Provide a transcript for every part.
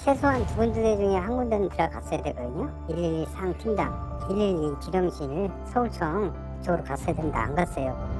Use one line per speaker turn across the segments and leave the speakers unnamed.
최소한 두 군데 중에 한 군데는 들어갔어야 되거든요. 112 상팀장, 112 기령실, 서울청 쪽으로 갔어야 되는데 안 갔어요.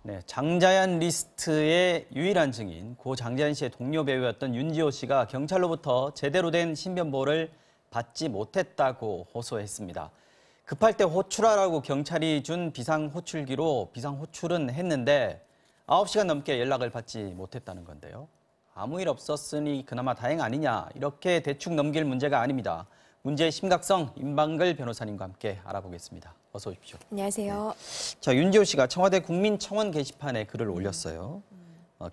네, 장자연 리스트의 유일한 증인, 고 장자연 씨의 동료 배우였던 윤지호 씨가 경찰로부터 제대로 된 신변보호를 받지 못했다고 호소했습니다. 급할 때 호출하라고 경찰이 준 비상호출기로 비상호출은 했는데 9시간 넘게 연락을 받지 못했다는 건데요. 아무 일 없었으니 그나마 다행 아니냐, 이렇게 대충 넘길 문제가 아닙니다. 문제의 심각성, 임방글 변호사님과 함께 알아보겠습니다. 어서 오십시오.
안녕하세요.
네. 자, 윤지호 씨가 청와대 국민청원 게시판에 글을 올렸어요.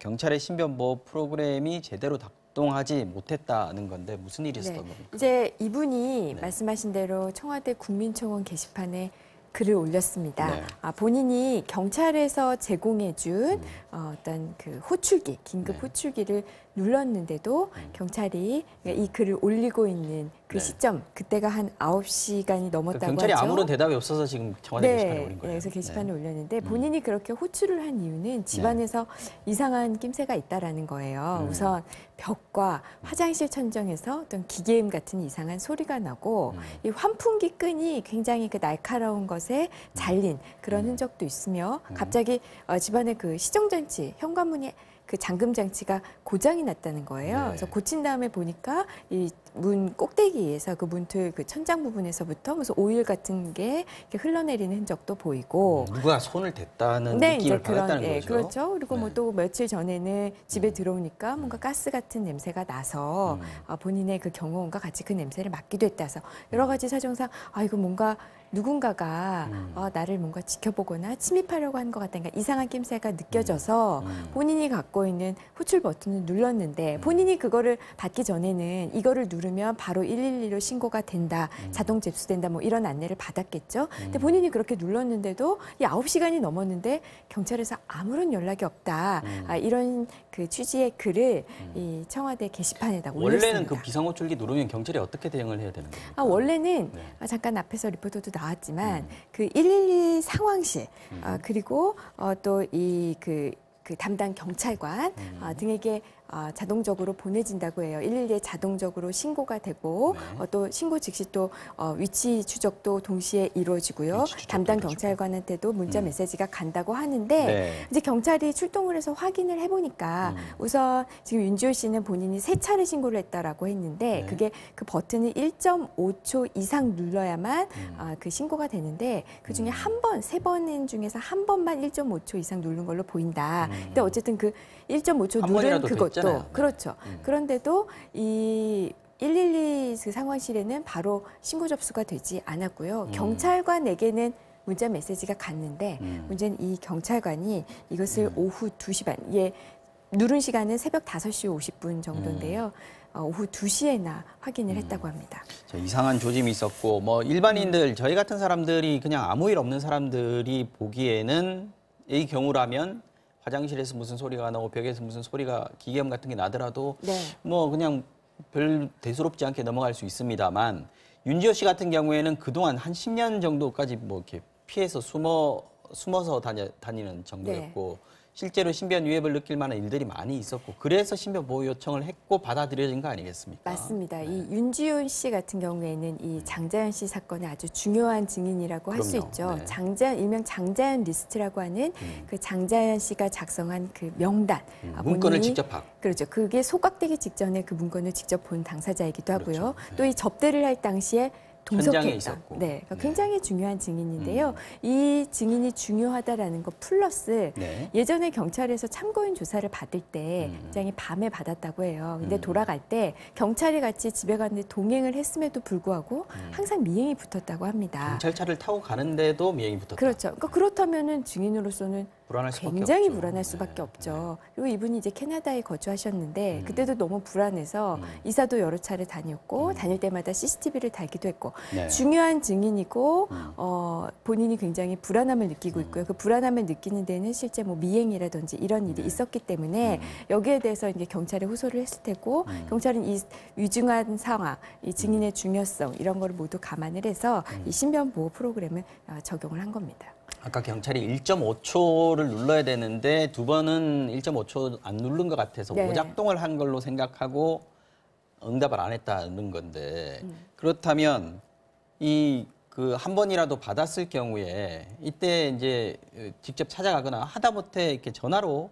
경찰의 신변보호 프로그램이 제대로 작동하지 못했다는 건데 무슨 일이 있었던 겁니까?
이제 이분이 말씀하신 대로 청와대 국민청원 게시판에 글을 올렸습니다. 본인이 경찰에서 제공해준 어떤 그 호출기, 긴급 호출기를 눌렀는데도 경찰이 이 글을 올리고 있는 그 시점, 그때가 한 9시간이 넘었다고
경찰이
하죠.
아무런 대답이 없어서 지금 청와대 게시판에 올린 거예요.
그래서 게시판에 올렸는데 본인이 그렇게 호출을 한 이유는 집안에서 이상한 낌새가 있다라는 거예요. 우선 벽과 화장실 천정에서 어떤 기계음 같은 이상한 소리가 나고 이 환풍기 끈이 굉장히 그 날카로운 것에 잘린 그런 흔적도 있으며 갑자기 집안에 그 시정장치, 현관문이 그 잠금 장치가 고장이 났다는 거예요. 그래서 고친 다음에 보니까 이 문 꼭대기에서 그 문틀 그 천장 부분에서부터 무슨 오일 같은 게 이렇게 흘러내리는 흔적도 보이고
누가 손을 댔다는 느낌을 받았다는 거죠.
그렇죠. 그리고 뭐 또 며칠 전에는 집에 들어오니까 뭔가 가스 같은 냄새가 나서 본인의 그 경호원과 같이 그 냄새를 맡기도 했다 해서 여러 가지 사정상 이거 뭔가 누군가가 나를 뭔가 지켜보거나 침입하려고 하는 것 같다. 그러니까 이상한 낌새가 느껴져서 본인이 갖고 있는 호출 버튼을 눌렀는데 본인이 그거를 받기 전에는 이거를 누르면 바로 112로 신고가 된다. 자동 접수된다. 뭐 이런 안내를 받았겠죠. 근데 본인이 그렇게 눌렀는데도 이 9시간이 넘었는데 경찰에서 아무런 연락이 없다. 이런 그 취지의 글을 이 청와대 게시판에다 올렸습니다.
원래는 그 비상호출기 누르면 경찰이 어떻게 대응을 해야 되는 겁니까?
원래는 잠깐 앞에서 리포터도 나왔지만 그 112 상황실 그리고 또 이 그 담당 경찰관 등에게 자동적으로 보내진다고 해요. 112에 자동적으로 신고가 되고 또 신고 즉시 또 위치 추적도 동시에 이루어지고요. 담당 경찰관한테도 문자 메시지가 간다고 하는데 이제 경찰이 출동을 해서 확인을 해보니까 우선 지금 윤지호 씨는 본인이 3차례 신고를 했다라고 했는데 그게 그 버튼을 1.5초 이상 눌러야만 그 신고가 되는데 그중에 한 번, 3번 중에서 한 번만 1.5초 이상 누른 걸로 보인다. 근데 어쨌든 그 1.5초 누른 그것도 그렇죠. 그런데도 이 112 그 상황실에는 바로 신고 접수가 되지 않았고요. 경찰관에게는 문자 메시지가 갔는데 문제는 이 경찰관이 이것을 오후 2시 반, 누른 시간은 새벽 5시 50분 정도인데요. 오후 2시에나 확인을 했다고 합니다.
이상한 조짐이 있었고 뭐 일반인들, 저희 같은 사람들이 그냥 아무 일 없는 사람들이 보기에는 이 경우라면 화장실에서 무슨 소리가 나고 벽에서 무슨 소리가 기계음 같은 게 나더라도 뭐 그냥 별 대수롭지 않게 넘어갈 수 있습니다만 윤지호 씨 같은 경우에는 그동안 한 10년 정도까지 뭐 이렇게 피해서 숨어서 다니는 정도였고 실제로 신변 위협을 느낄 만한 일들이 많이 있었고 그래서 신변 보호 요청을 했고 받아들여진 거 아니겠습니까?
맞습니다. 이 윤지호 씨 같은 경우에는 이 장자연 씨 사건의 아주 중요한 증인이라고 할 수 있죠. 장자연, 일명 장자연 리스트라고 하는 그 장자연 씨가 작성한 그 명단.
문건을 직접 받고.
그렇죠. 그게 소각되기 직전에 그 문건을 직접 본 당사자이기도 하고요. 또 이 접대를 할 당시에
현장에
동석했던.
있었고.
네, 그러니까 굉장히 중요한 증인인데요. 이 증인이 중요하다라는 것 플러스
네.
예전에 경찰에서 참고인 조사를 받을 때 굉장히 밤에 받았다고 해요. 근데 돌아갈 때 경찰이 같이 집에 갔는데 동행을 했음에도 불구하고 항상 미행이 붙었다고 합니다.
경찰차를 타고 가는데도 미행이 붙었다.
그렇죠. 그러니까 그렇다면은 증인으로서는
불안할 수밖에
굉장히
없죠.
불안할 수밖에
네.
없죠. 그리고 이분이 이제 캐나다에 거주하셨는데 그때도 너무 불안해서 이사도 여러 차례 다녔고 다닐 때마다 CCTV를 달기도 했고
네.
중요한 증인이고 본인이 굉장히 불안함을 느끼고 있고요. 그 불안함을 느끼는 데는 실제 뭐 미행이라든지 이런 일이 있었기 때문에 여기에 대해서 이제 경찰에 호소를 했을 테고 경찰은 이 위중한 상황, 이 증인의 중요성 이런 거를 모두 감안을 해서 이 신변 보호 프로그램을 적용을 한 겁니다.
아까 경찰이 1.5초를 눌러야 되는데 두 번은 1.5초 안 누른 것 같아서
네.
오작동을 한 걸로 생각하고 응답을 안 했다는 건데 그렇다면 이 그 한 번이라도 받았을 경우에 이때 이제 직접 찾아가거나 하다못해 이렇게 전화로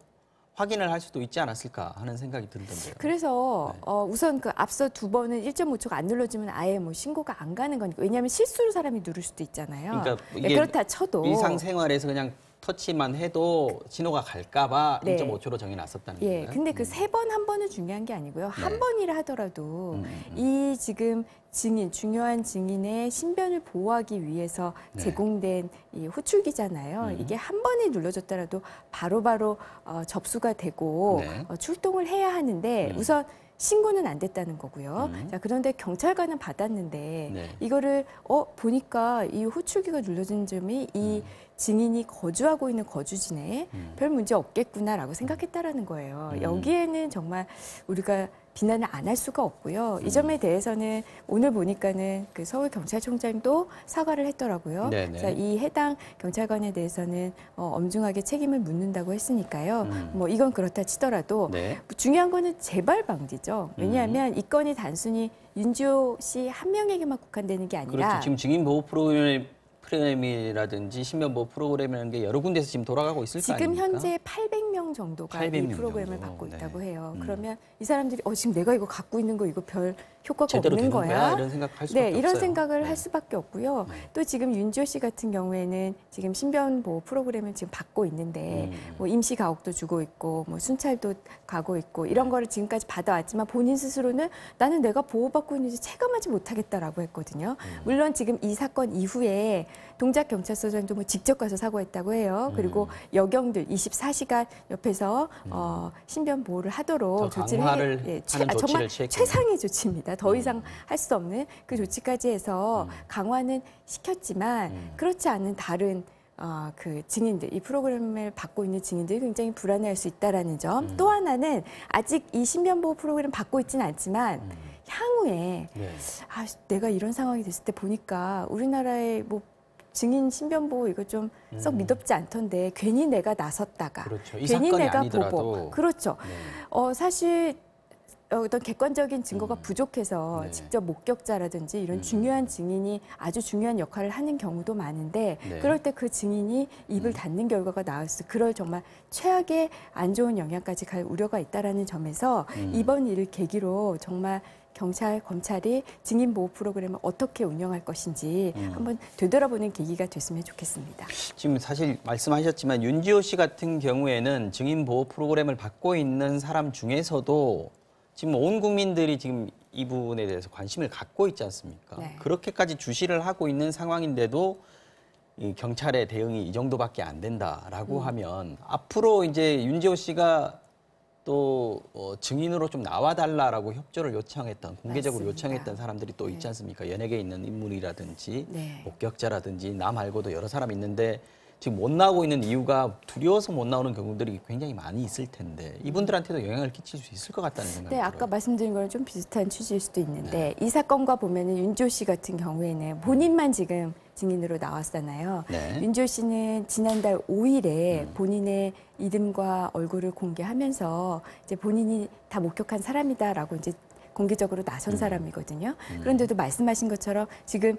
확인을 할 수도 있지 않았을까 하는 생각이 들던데요.
그래서 우선 그 앞서 두 번은 1.5초가 안 눌러지면 아예 뭐 신고가 안 가는 거니까 왜냐하면 실수로 사람이 누를 수도 있잖아요.
그러니까
네,
이게
그렇다 쳐도
일상생활에서 그냥 터치만 해도 신호가 갈까봐
네.
1.5초로 정해놨었다는
예,
거예요.
근데 그 세 번 한 번은 중요한 게 아니고요. 한
네.
번이라 하더라도 이 지금 증인, 중요한 증인의 신변을 보호하기 위해서
네.
제공된 이 호출기잖아요. 이게 한 번이 눌러졌더라도 바로바로 접수가 되고
네.
출동을 해야 하는데 우선 신고는 안 됐다는 거고요. 자, 그런데 경찰관은 받았는데
네.
이거를 보니까 이 호출기가 눌러진 점이 이 증인이 거주하고 있는 거주지네 별 문제 없겠구나라고 생각했다라는 거예요. 여기에는 정말 우리가 비난을 안 할 수가 없고요. 이 점에 대해서는 오늘 보니까는 그 서울 경찰청장도 사과를 했더라고요.
네네.
그래서 이 해당 경찰관에 대해서는 엄중하게 책임을 묻는다고 했으니까요. 뭐 이건 그렇다 치더라도
네.
중요한 거는 재발 방지죠. 왜냐하면 이 건이 단순히 윤지호 씨 한 명에게만 국한되는 게 아니라
그렇죠. 지금 증인 보호 프로그램이라든지 신변 보호 프로그램이라는 게 여러 군데서 지금 돌아가고 있을 거
지금
아닙니까?
현재 800명 정도가
800명
이 프로그램을
정도.
받고
네.
있다고 해요. 그러면 이 사람들이 지금 내가 이거 갖고 있는 거 이거 별 효과가
제대로
없는
되는
거야?
이런 생각할 수밖에
네,
없어요.
이런 생각을
네.
할 수밖에 없고요.
네.
또 지금 윤지호 씨 같은 경우에는 지금 신변 보호 프로그램을 지금 받고 있는데 뭐 임시 가옥도 주고 있고 뭐 순찰도 가고 있고 이런 거를 지금까지 받아왔지만 본인 스스로는 나는 내가 보호받고 있는지 체감하지 못하겠다라고 했거든요. 물론 지금 이 사건 이후에 동작 경찰서장도 뭐 직접 가서 사과했다고 해요. 그리고 여경들 24시간 옆에서 신변 보호를 하도록
더
조치를
강화를
예,
하는 조치를
정말
취했군요.
최상의 조치입니다. 더 이상 할 수 없는 그 조치까지 해서 강화는 시켰지만 그렇지 않은 다른 그 증인들, 이 프로그램을 받고 있는 증인들이 굉장히 불안해할 수 있다라는 점. 또 하나는 아직 이 신변보호 프로그램 받고 있지는 않지만 향후에
네.
내가 이런 상황이 됐을 때 보니까 우리나라의 뭐 증인 신변보호 이거 좀 썩 미덥지 않던데 괜히 내가 나섰다가
그렇죠. 이
괜히
사건이
내가
아니더라도.
보고 그렇죠.
네.
사실 어떤 객관적인 증거가 부족해서
네.
직접 목격자라든지 이런 중요한 증인이 아주 중요한 역할을 하는 경우도 많은데
네.
그럴 때 그 증인이 입을 닫는 결과가 나왔을 그럴 정말 최악의 안 좋은 영향까지 갈 우려가 있다라는 점에서 이번 일을 계기로 정말 경찰, 검찰이 증인 보호 프로그램을 어떻게 운영할 것인지 한번 되돌아보는 계기가 됐으면 좋겠습니다.
지금 사실 말씀하셨지만 윤지호 씨 같은 경우에는 증인 보호 프로그램을 받고 있는 사람 중에서도 지금 온 국민들이 지금 이 부분에 대해서 관심을 갖고 있지 않습니까?
네.
그렇게까지 주시를 하고 있는 상황인데도 이 경찰의 대응이 이 정도밖에 안 된다라고 하면 앞으로 이제 윤지호 씨가 또 증인으로 좀 나와달라라고 협조를 요청했던 공개적으로
맞습니다.
요청했던 사람들이 또 있지 않습니까? 연예계에 있는 인물이라든지
네.
목격자라든지 나 말고도 여러 사람 있는데 지금 못 나오고 있는 이유가 두려워서 못 나오는 경우들이 굉장히 많이 있을 텐데 이분들한테도 영향을 끼칠 수 있을 것 같다는 생각이
네,
들어요.
아까 말씀드린 거랑 좀 비슷한 취지일 수도 있는데 이 사건과 보면은 윤지호 씨 같은 경우에는 본인만 지금 증인으로 나왔잖아요.
네.
윤지호 씨는 지난달 5일에 본인의 이름과 얼굴을 공개하면서 이제 본인이 다 목격한 사람이다라고 이제 공개적으로 나선 사람이거든요. 그런데도 말씀하신 것처럼 지금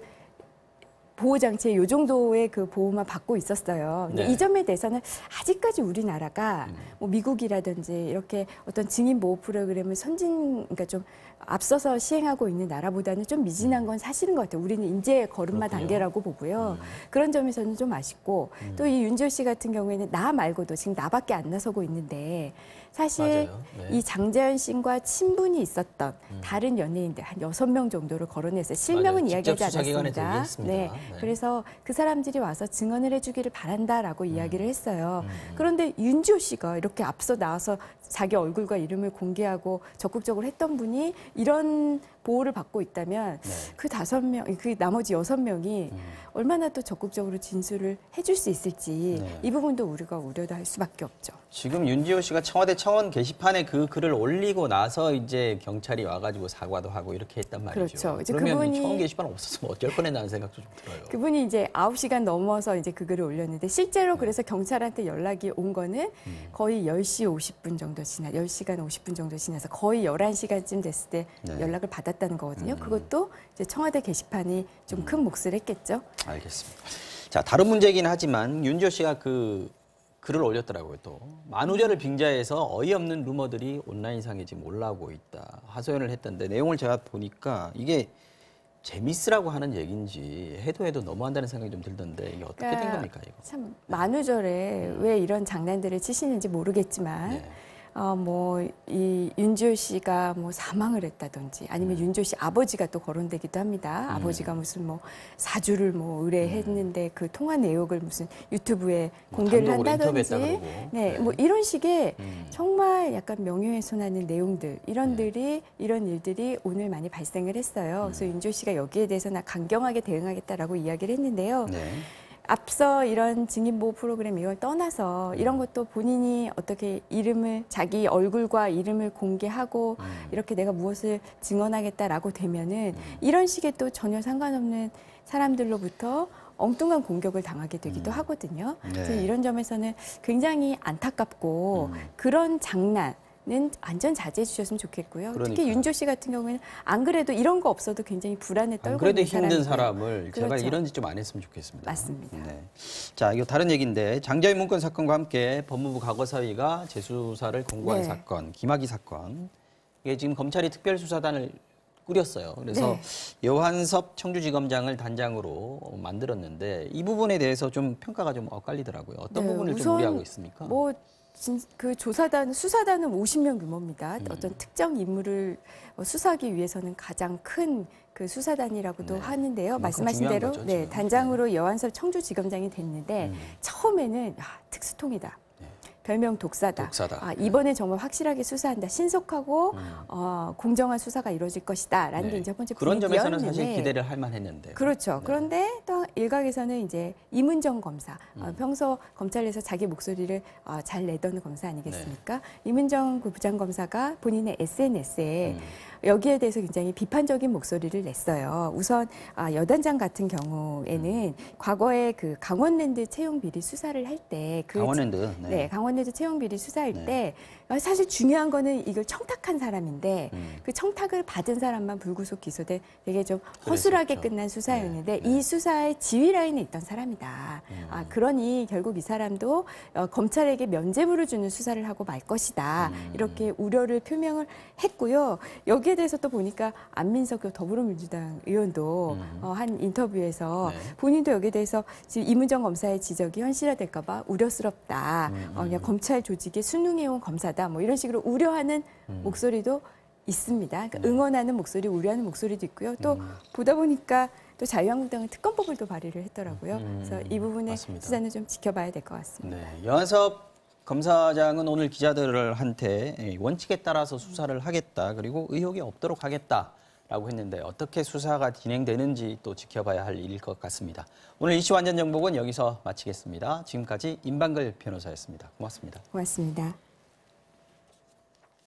보호장치에 요 정도의 그 보호만 받고 있었어요. 근데
네.
이 점에 대해서는 아직까지 우리나라가 뭐 미국이라든지 이렇게 어떤 증인 보호 프로그램을 그러니까 좀 앞서서 시행하고 있는 나라보다는 좀 미진한 건 사실인 것 같아요. 우리는 이제 걸음마
그렇군요.
단계라고 보고요. 그런 점에서는 좀 아쉽고 또 이 윤지호 씨 같은 경우에는 나 말고도 지금 나밖에 안 나서고 있는데 사실
맞아요. 네.
이 장자연 씨와 친분이 있었던 다른 연예인들 한 6명 정도를 거론했어요. 실명은
맞아요. 직접
이야기하지
수사기관에
않았습니다.
들어있습니다.
네.
네.
그래서 그 사람들이 와서 증언을 해주기를 바란다라고 이야기를 했어요. 그런데 윤지호 씨가 이렇게 앞서 나와서 자기 얼굴과 이름을 공개하고 적극적으로 했던 분이 이런 보호를 받고 있다면
네.
그 5명, 그 나머지 6명이 얼마나 또 적극적으로 진술을 해줄 수 있을지
네.
이 부분도 우리가 우려도 할 수밖에 없죠.
지금 윤지호 씨가 청와대 청원 게시판에 그 글을 올리고 나서 이제 경찰이 와가지고 사과도 하고 이렇게 했단 말이죠.
그렇죠. 이제
그러면
그분이-
이 청원 게시판 없었으면 어쩔 뻔했나는 생각도 좀 들어요.
그분이 이제 9시간 넘어서 이제 그 글을 올렸는데 실제로 그래서 경찰한테 연락이 온 거는 거의 10시 50분 정도 10시간 50분 정도 지나서 거의 11시간쯤 됐을 때
네.
연락을 받았다는 거거든요. 그것도 이제 청와대 게시판이 좀 큰 몫을 했겠죠.
알겠습니다. 자, 다른 문제이긴 하지만 윤지호 씨가 그 글을 올렸더라고요. 또 만우절을 빙자해서 어이없는 루머들이 온라인상에 지금 올라오고 있다. 하소연을 했던데 내용을 제가 보니까 이게 재미있으라고 하는 얘기인지 해도 너무한다는 생각이 좀 들던데 이게 어떻게 된
그러니까
겁니까 이거?
참 만우절에 왜 이런 장난들을 치시는지 모르겠지만
네.
뭐 이 윤지호 씨가 뭐 사망을 했다든지 아니면 윤지호 씨 아버지가 또 거론되기도 합니다. 아버지가 무슨 뭐 사주를 뭐 의뢰했는데 그 통화 내역을 무슨 유튜브에 공개를
단독으로
한다든지
인터뷰했다 그러고.
네,
네.
뭐 이런 식의 정말 약간 명예훼손하는 내용들 이런 일들이 오늘 많이 발생을 했어요. 그래서 윤지호 씨가 여기에 대해서는 강경하게 대응하겠다라고 이야기를 했는데요.
네.
앞서 이런 증인보호 프로그램 이걸 떠나서 이런 것도 본인이 어떻게 자기 얼굴과 이름을 공개하고 이렇게 내가 무엇을 증언하겠다라고 되면은 이런 식의 또 전혀 상관없는 사람들로부터 엉뚱한 공격을 당하게 되기도 하거든요. 그래서 이런 점에서는 굉장히 안타깝고 그런 장난은 완전 자제해 주셨으면 좋겠고요.
그러니까요.
특히 윤지호 씨 같은 경우에는 안 그래도 이런 거 없어도 굉장히 불안에
안
떨고
그래도
있는
힘든
사람이고요.
사람을 제발
그렇죠.
이런 짓 좀 안 했으면 좋겠습니다.
맞습니다.
네. 자, 이거 다른 얘기인데 장자연 문건 사건과 함께 법무부 과거사위가 재수사를 공고한
네.
사건, 김학의 사건. 이게 지금 검찰이 특별수사단을 꾸렸어요. 그래서
네.
여한섭 청주지검장을 단장으로 만들었는데 이 부분에 대해서 좀 평가가 좀 엇갈리더라고요. 어떤
네,
부분을 좀
우선
우려하고 있습니까?
그 수사단은 50명 규모입니다. 어떤 특정 인물을 수사하기 위해서는 가장 큰 그 수사단이라고도
네.
하는데요.
그만큼
말씀하신
중요한
대로
거죠,
네,
지금.
단장으로 여한섭 청주지검장이 됐는데 처음에는 특수통이다. 별명 독사다.
독사다.
이번에 정말 확실하게 수사한다. 신속하고 공정한 수사가 이루어질 것이다라는 게 이제 첫 번째
그런 점에서는
분위기였는데
사실 기대를 할 만했는데.
그렇죠. 그런데 또 일각에서는 이제 이문정 검사, 평소 검찰에서 자기 목소리를 잘 내던 검사 아니겠습니까? 이문정 그 부장검사가 본인의 SNS에 여기에 대해서 굉장히 비판적인 목소리를 냈어요. 우선 여단장 같은 경우에는 과거에 그 강원랜드 채용 비리 수사를 할 때
강원랜드.
네, 강원랜드 채용 비리 수사할 때 사실 중요한 거는 이걸 청탁한 사람인데 그 청탁을 받은 사람만 불구속 기소돼 되게 좀 허술하게
그랬었죠.
끝난 수사였는데
네.
이 수사의 지휘 라인에 있던 사람이다. 그러니 결국 이 사람도 검찰에게 면죄부를 주는 수사를 하고 말 것이다. 이렇게 우려를 표명을 했고요. 여기에 대해서 또 보니까 안민석 그 더불어민주당 의원도 한 인터뷰에서
네.
본인도 여기에 대해서 지금 이문정 검사의 지적이 현실화될까 봐 우려스럽다. 그냥 검찰 조직에 순응해온 검사다. 뭐 이런 식으로 우려하는 목소리도 있습니다. 그러니까 응원하는 목소리, 우려하는 목소리도 있고요. 또 보다 보니까 또 자유한국당은 특검법을 또 발의를 했더라고요. 그래서 이 부분의
맞습니다.
수사는 좀 지켜봐야 될 것 같습니다.
네, 여한섭 검사장은 오늘 기자들한테 원칙에 따라서 수사를 하겠다. 그리고 의혹이 없도록 하겠다라고 했는데 어떻게 수사가 진행되는지 또 지켜봐야 할 일일 것 같습니다. 오늘 이슈 완전 정복은 여기서 마치겠습니다. 지금까지 임방글 변호사였습니다. 고맙습니다.
고맙습니다.